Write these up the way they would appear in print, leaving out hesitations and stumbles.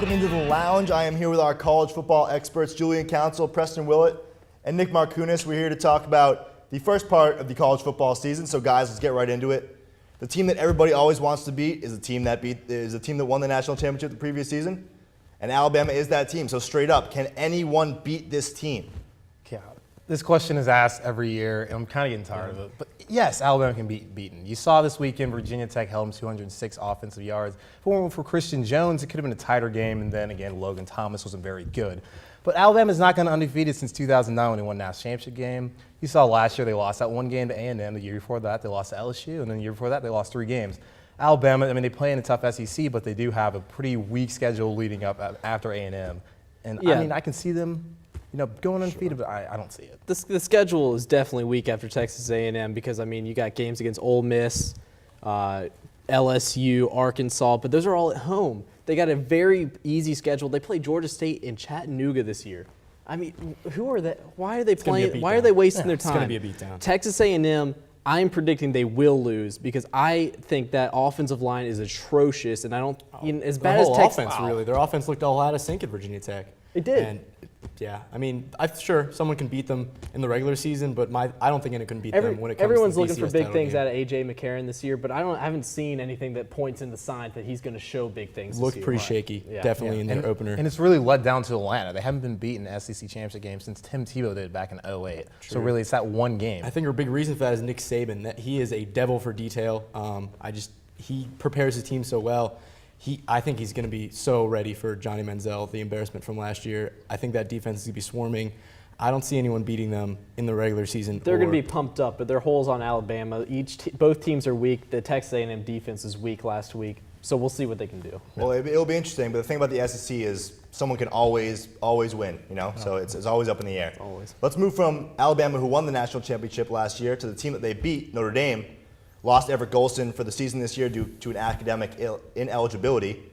Welcome into the lounge. I am here with our college football experts, Julian Council, Preston Willett, and Nick Markunis. We're here to talk about the first part of the college football season. So, guys, let's get right into it. The team that everybody always wants to beat is the team that won the national championship the previous season, and Alabama is that team. So, straight up, can anyone beat this team? Yeah, this question is asked every year, and I'm kind of getting tired of it. But yes, Alabama can be beaten. You saw this weekend Virginia Tech held them 206 offensive yards. If it weren't for Christian Jones, it could have been a tighter game, and then again, Logan Thomas wasn't very good. But Alabama's not gone undefeated since 2009 when they won the national championship game. You saw last year they lost that one game to A&M. The year before that, they lost to LSU, and then the year before that, they lost 3 games. Alabama, I mean, they play in a tough SEC, but they do have a pretty weak schedule leading up after A&M. And Yeah. I mean, I can see them, going undefeated, but I don't see it. The schedule is definitely weak after Texas A&M because, I mean, you got games against Ole Miss, LSU, Arkansas, but those are all at home. They got a very easy schedule. They play Georgia State in Chattanooga this year. I mean, who are they? Why are they playing? Why are they wasting their time? It's going to be a beatdown. Texas A&M, I'm predicting they will lose because I think that offensive line is atrocious, and I don't as bad as Texas. Offense, really. Their offense looked all out of sync at Virginia Tech. It did. And yeah, I mean, I'm sure someone can beat them in the regular season, but I don't think anyone can beat them when it comes Everyone's to the looking for BCS big title things game. out of A.J. McCarron this year, but I haven't seen anything that points in the sign that he's going to show big things Looked this year. pretty shaky, definitely in their opener. And it's really led down to Atlanta. They haven't been beaten in the SEC championship game since Tim Tebow did back in 2008. So really, it's that one game. I think a big reason for that is Nick Saban. That he is a devil for detail. He prepares his team so well. I think he's going to be so ready for Johnny Manziel, the embarrassment from last year. I think that defense is going to be swarming. I don't see anyone beating them in the regular season. They're going to be pumped up, but their holes on Alabama. Both teams are weak. The Texas A&M defense was weak last week, so we'll see what they can do. Well, it'll be interesting, but the thing about the SEC is someone can always win, So it's always up in the air. Always. Let's move from Alabama, who won the national championship last year, to the team that they beat, Notre Dame. Lost Everett Golson for the season this year due to an academic ineligibility.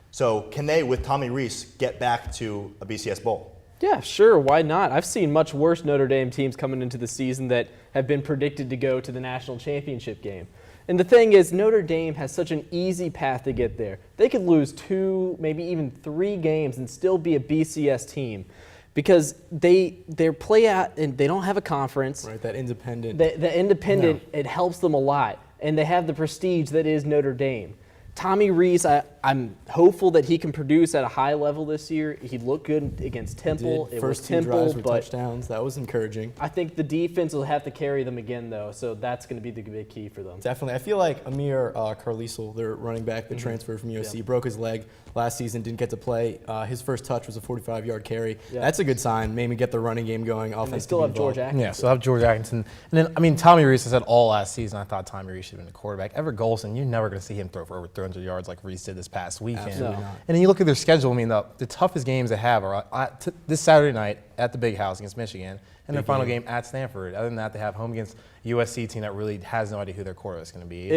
So can they, with Tommy Rees, get back to a BCS Bowl? Yeah, sure. Why not? I've seen much worse Notre Dame teams coming into the season that have been predicted to go to the national championship game. And the thing is, Notre Dame has such an easy path to get there. They could lose 2, maybe even 3 games and still be a BCS team because their play out and they don't have a conference. Right, that independent. The independent, it helps them a lot. And they have the prestige that is Notre Dame. Tommy Rees, I'm hopeful that he can produce at a high level this year. He looked good against Temple. It was First 2 Temple, drives were but touchdowns. That was encouraging. I think the defense will have to carry them again, though, so that's going to be the big key for them. Definitely. I feel like Amir Carlisle, their running back that transferred from USC, broke his leg last season, didn't get to play. His first touch was a 45-yard carry. Yeah. That's a good sign. Maybe get the running game going. And they still have George Atkinson. Yeah, so I have George Atkinson. And then, Tommy Rees, I said all last season, I thought Tommy Rees should have been the quarterback. Everett Golson, you're never going to see him throw for over 300 yards like Rees did this past weekend. Absolutely not. And then you look at their schedule, the toughest games they have are this Saturday night at the Big House against Michigan, and their final game at Stanford. Other than that, they have home against USC team that really has no idea who their quarterback is going to be.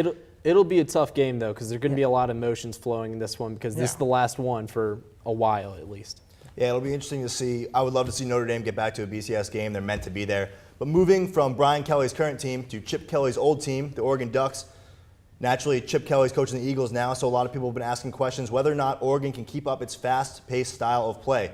It'll be a tough game, though, because there's going to be a lot of emotions flowing in this one because this is the last one for a while at least. Yeah, it'll be interesting to see. I would love to see Notre Dame get back to a BCS game. They're meant to be there. But moving from Brian Kelly's current team to Chip Kelly's old team, the Oregon Ducks. Naturally, Chip Kelly's coaching the Eagles now, so a lot of people have been asking questions whether or not Oregon can keep up its fast-paced style of play.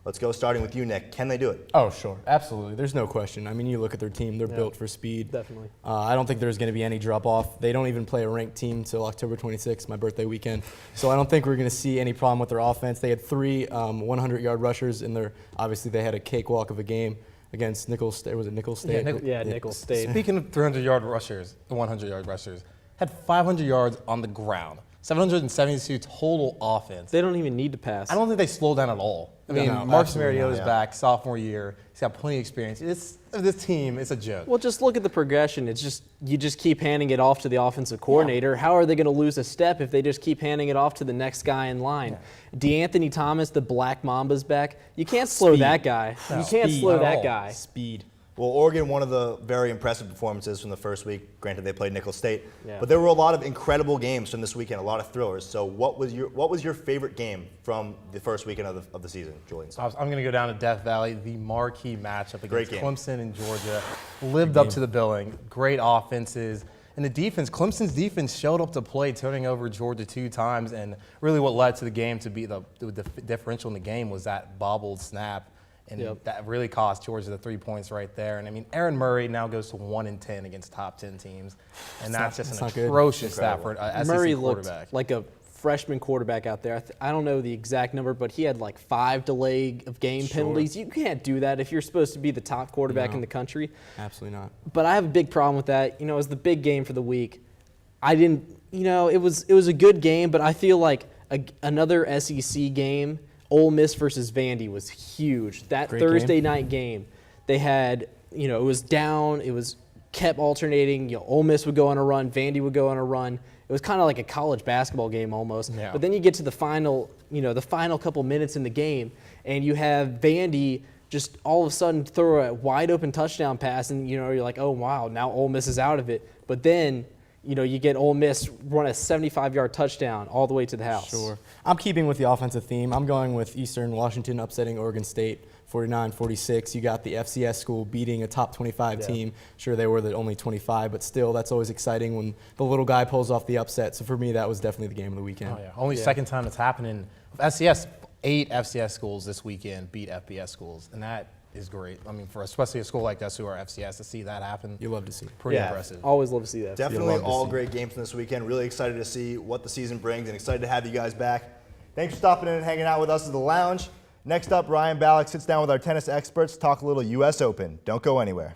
Let's go starting with you, Nick. Can they do it? Oh, sure. Absolutely. There's no question. I mean, you look at their team. They're built for speed. Definitely. I don't think there's going to be any drop-off. They don't even play a ranked team until October 26th, my birthday weekend. So I don't think we're going to see any problem with their offense. They had 3 100-yard rushers in their – obviously, they had a cakewalk of a game against Nicholls State. Was it Nicholls State? Nicholls State. Speaking of 300-yard rushers, the 100-yard rushers, had 500 yards on the ground, 772 total offense. They don't even need to pass. I don't think they slowed down at all. I mean, No, Marcus absolutely Mariota's not, back, sophomore year. He's got plenty of experience. This team, it's a joke. Well, just look at the progression. It's just you just keep handing it off to the offensive coordinator. How are they going to lose a step if they just keep handing it off to the next guy in line? DeAnthony Thomas, the Black Mamba's back. You can't slow that guy. No. You can't Speed slow at that all. guy. Speed. Well, Oregon, one of the very impressive performances from the first week. Granted, they played Nicholls State, Yeah. but there were a lot of incredible games from this weekend, a lot of thrillers. So, what was your favorite game from the first weekend of the season, Julian? I'm going to go down to Death Valley. The marquee matchup Great against game. Clemson and Georgia lived up to the billing. Great offenses. And the defense, Clemson's defense showed up to play, turning over Georgia 2 times. And really what led to the game to be the differential in the game was that bobbled snap. And that really cost Georgia the 3 points right there. And I mean, Aaron Murray now goes to 1-10 against top 10 teams. And that's just an atrocious stat for an SEC Murray quarterback. looked like a freshman quarterback out there. I don't know the exact number, but he had like 5 delay of game penalties. You can't do that if you're supposed to be the top quarterback in the country. Absolutely not. But I have a big problem with that. You know, it was the big game for the week. It was a good game, but I feel like another SEC game, Ole Miss versus Vandy, was huge. That Great Thursday night game, they had, it was down, it was kept alternating. Ole Miss would go on a run, Vandy would go on a run. It was kind of like a college basketball game almost. Yeah. But then you get to the final couple minutes in the game, and you have Vandy just all of a sudden throw a wide open touchdown pass, and you're like, oh wow, now Ole Miss is out of it. But then you get Ole Miss run a 75-yard touchdown all the way to the house. Sure. I'm keeping with the offensive theme. I'm going with Eastern Washington upsetting Oregon State 49-46. You got the FCS school beating a top 25 team. Sure, they were the only 25, but still, that's always exciting when the little guy pulls off the upset. So for me, that was definitely the game of the weekend. Oh, yeah. Only second time it's happening. FCS, 8 FCS schools this weekend beat FBS schools, and that is great. I mean, for especially a school like us who are FCS, to see that happen, You love to see. pretty impressive. Always love to see that. Definitely love to all see. great games from this weekend. Really excited to see what the season brings and excited to have you guys back. Thanks for stopping in and hanging out with us at the lounge. Next up, Ryan Ballack sits down with our tennis experts to talk a little U.S. Open. Don't go anywhere.